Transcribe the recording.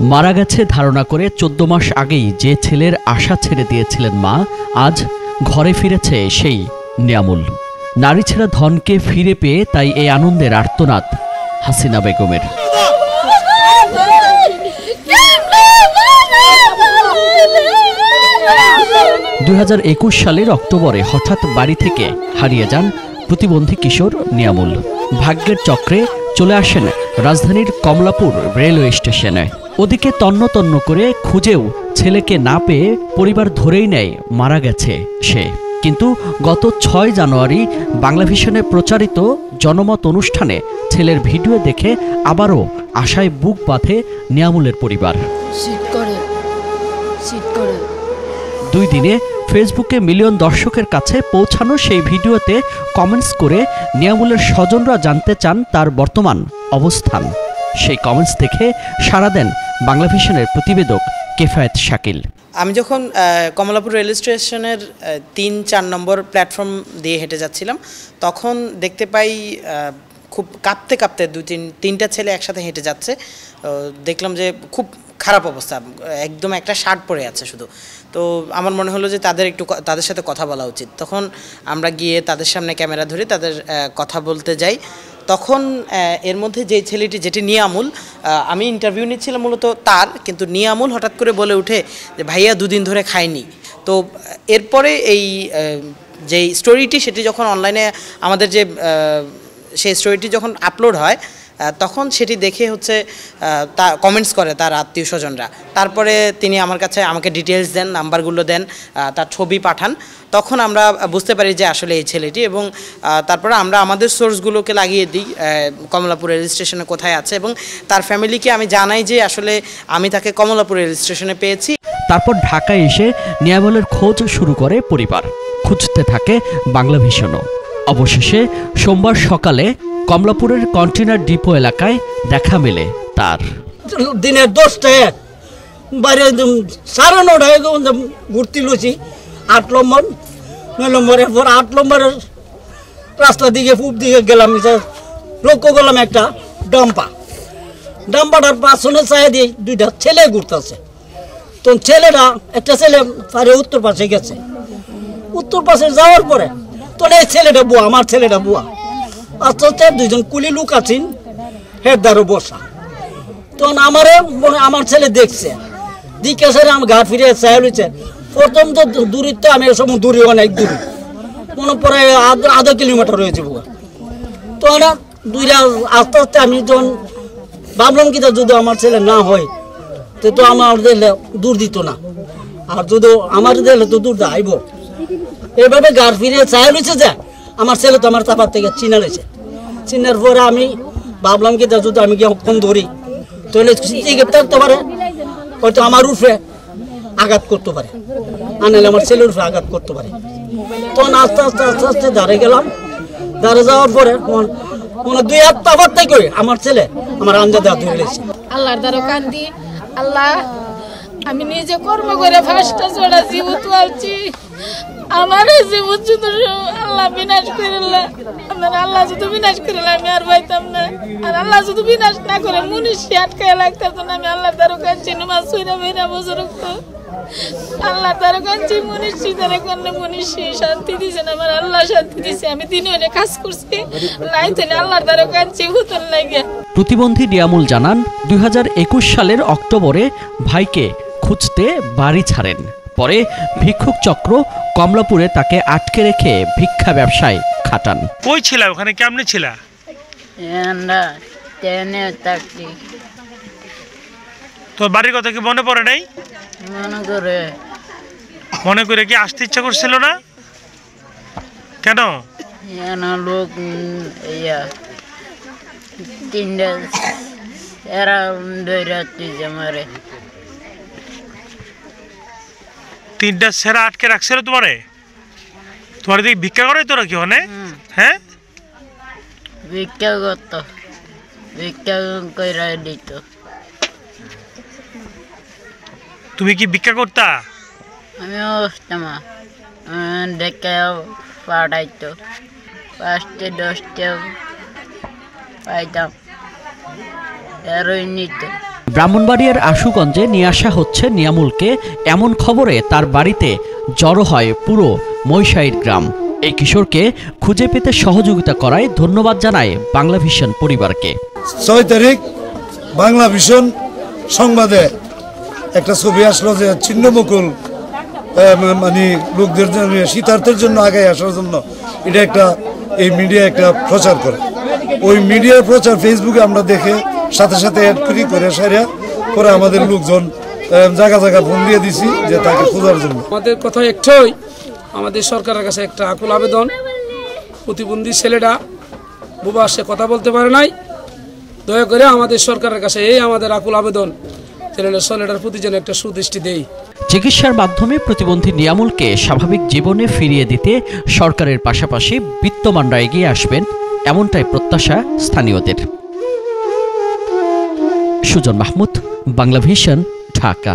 মারা গেছে ধারণা করে 14 মাস আগেই যে ছেলের আশা ছেড়ে দিয়েছিলেন মা, আজ ঘরে ফিরেছে সেই নিয়ামুল। নারী ছেড়া ধনকে ফিরে পেয়ে তাই এই আনন্দের আর্তনাদ হাসিনা বেগমের। 2021 সালের অক্টোবরে হঠাৎ বাড়ি থেকে হারিয়ে যান প্রতিবন্ধী কিশোর নিয়ামুল। ভাগ্যের চক্রে চলে আসেন রাজধানীর কমলাপুর রেলওয়ে স্টেশনে। ওদিকে তন্ন তন্ন করে খুঁজেও ছেলেকে না পেয়ে পরিবার ধরেই নেয় মারা গেছে সে। কিন্তু গত 6 জানুয়ারি বাংলাভিশনে প্রচারিত জনমত অনুষ্ঠানে ছেলের ভিডিও দেখে আবারও আশায় বুক বাঁধে নিয়ামুলের পরিবার। 2 দিনে ফেসবুকে মিলিয়ন দর্শকের কাছে পৌঁছানো সেই ভিডিওতে কমেন্টস করে নিয়ামুলের স্বজনরা জানতে চান তার বর্তমান অবস্থান। সেই কমেন্টস দেখে সাড়া দেন বাংলাভিশনের প্রতিবেদক কেফায়েত শাকিল। আমি যখন কমলাপুর রেল স্টেশনের 3-4 নম্বর প্ল্যাটফর্ম দিয়ে হেঁটে যাচ্ছিলাম, তখন দেখতে পাই খুব কাঁপতে কাঁপতে 2-3টা ছেলে একসাথে হেঁটে যাচ্ছে। দেখলাম যে খুব খারাপ অবস্থা, একদম একটা শার্ট পরে আছে শুধু। তো আমার মনে হলো যে তাদের সাথে কথা বলা উচিত। তখন আমরা গিয়ে তাদের সামনে ক্যামেরা ধরে তাদের কথা বলতে যাই। তখন এর মধ্যে যে ছেলেটি, যেটি নিয়ামুল, আমি ইন্টারভিউ নিচ্ছিলাম মূলত তার, কিন্তু নিয়ামুল হঠাৎ করে বলে উঠে যে ভাইয়া 2 দিন ধরে খায়নি। তো এরপরে এই যে স্টোরিটি, সেটি যখন অনলাইনে আমাদের যে সেই স্টোরিটি যখন আপলোড হয়, তখন সেটি দেখে তা কমেন্টস করে তার আত্মীয় স্বজনরা। তারপরে তিনি আমাকে ডিটেলস দেন, নাম্বারগুলো দেন, তার ছবি পাঠান। তখন আমরা বুঝতে পারি যে আসলে এই ছেলেটি, এবং তারপরে আমরা আমাদের সোর্সগুলোকে লাগিয়ে দিই কমলাপুর রেল স্টেশনে কোথায় আছে, এবং তার ফ্যামিলিকে আমি জানাই যে আসলে আমি তাকে কমলাপুর রেল স্টেশনে পেয়েছি। তারপর ঢাকায় এসে নিয়ামুলের খোঁজ শুরু করে পরিবার। খুঁজতে থাকে বাংলাভিশনও। অবশেষে সোমবার সকালে কমলাপুরের কন্টেনার ডিপো এলাকায় দেখা মেলে তার। দিনের 10টায় বাইরে 9:30টায় ঘুরতে লুচি 8 নম্বর 9 নম্বরের পর 8 নম্বরের রাস্তা দিকে পূব দিকে গেলাম, লক্ষ্য করলাম একটা ডাম্পাটার পাশনে চাই দিয়ে 2টা ছেলে ঘুরতেছে। তো একটা ছেলে পারে উত্তর পাশে গেছে। উত্তর পাশে যাওয়ার পরে তো এই ছেলেটা বুয়া, আমার ছেলেটা বুয়া। আস্তে আস্তে 2জন কুলি লোক আছেন হের দ্বারও বসা। তখন আমার ছেলে দেখছে, দিকে স্যার আমার ঘাট ফিরে চাই হয়েছে। প্রথম তো দূরিত্ব, আমি এসব দূরে অনেক দূরে, মনে পড়ে আধা কিলোমিটার রয়েছে বুয়া। তখন আস্তে আস্তে আমি যখন ভাবলাম কি যদি আমার ছেলে না হয় তো আমার দিলে দূর দিত না, আর যদি আমার দিলে তো দূর আইব। এভাবে ঘাট ফিরে চাই হয়েছে যে আমার ছেলে তো আমার চাপার থেকে চিনা রয়েছে। চিনার পরে আমি ভাবলাম কি যদি আমি ফোন ধরি তাহলে গ্রেপ্তার করতে পারে, হয়তো আমার রূপে আঘাত করতে পারে, আনালে আমার ছেলের রূপে আঘাত করতে পারে। তখন আস্তে আস্তে আস্তে আস্তে দাঁড়িয়ে গেলাম। দাঁড়িয়ে যাওয়ার পরে 2 হাত তাবার থেকে আমার ছেলে আমার আঞ্জাদা ধরে গেছে। আল্লাহর দ্বারা কান্দি, আল্লাহ আমি নিজে কর্ম করে 5টা জোড়া জীবত পাচ্ছি। আমার জীবন শুধু আল্লাহ বিনাশ করে, আল্লাহ যদি বিনাশ করে আমি আর পাইতাম না। আর আল্লাহ যদি বিনাশ না করে মনীষী আটকায় লাগতো না, আমি আল্লাহ দ্বারা কাঁদছি। নামাজ ছুঁড়া বেরা বছর আল্লাহ দ্বারা কাঁদছি। মনীষী দ্বারা কান্নে মনীষী শান্তি দিছে না, আমার আল্লাহ শান্তি দিছে। আমি দিনে অনেক কাজ করছি, লাইতে আল্লাহর দ্বারা কাঁদছি হুতন লাগে। প্রতিবন্ধী নিয়ামুল জানান 2021 সালের অক্টোবরে ভাইকে খুঁজতে বাড়ি ছাড়েন। পরে ভিক্ষুক চক্র কমলাপুরে তাকে আটকে রেখে ভিক্ষা ব্যবসায় খাটান। কই ছিল ওখানে, কেমনে ছিল? তোর বাড়ির কথা কি মনে পড়ে নাই? মনে করে কি আসতে ইচ্ছা করছিল না? কেন? লোক 3টা এরা 3টা ছেড়া আটকে রাখছিল তোমারে? তোমার দিকে ভিক্ষা করে তোরা কি ওখানে? হ্যাঁ, ভিক্ষা করত, ভিক্ষা করে দিত। তুমি কি ভিক্ষা করতা? আমি বসতাম, দেখে পাঠাইতো, 5টা 10টা পাইতাম, এরই নিত। ব্রাহ্মণবাড়িয়ার আশুগঞ্জে নিয়ে আসা হচ্ছে নিয়ামুলকে, এমন খবরে তার বাড়িতে জড়ো হয় পুরো মৈশাইর গ্রাম। এই কিশোরকে খুঁজে পেতে সহযোগিতা করায় ধন্যবাদ জানায় বাংলা ভিশন পরিবারকে। 6 তারিখ বাংলা ভিশন সংবাদে একটা ছবি আসলো যে ছিন্নমুকুল মানে লোকদের জন্য শীতার্থের জন্য আগে আসার জন্য এটা একটা এই মিডিয়া একটা প্রচার করে। ওই মিডিয়ার প্রচার ফেসবুকে আমরা দেখে সাথে সাথে অ্যাড করে সারিয়া পরে আমাদের লোকজন জায়গা জায়গা ফোন দিয়ে দিছি যে তাকে খোঁজার জন্য। আমাদের কথা একটাই, আমাদের সরকারের কাছে একটা আকুল আবেদন, প্রতিবন্ধী ছেলেটা বুবা সে কথা বলতে পারে নাই, দয়া করে আমাদের সরকারের কাছে এই আমাদের আকুল আবেদন, ছেলেটার প্রতি যেন একটা সুদৃষ্টি দেই। চিকিৎসার মাধ্যমে প্রতিবন্ধী নিয়ামুলকে স্বাভাবিক জীবনে ফিরিয়ে দিতে সরকারের পাশাপাশি বিত্তমানরা এগিয়ে আসবেন, এমনটাই প্রত্যাশা স্থানীয়দের। সুজন মাহমুদ, বাংলা ভিশন, ঢাকা।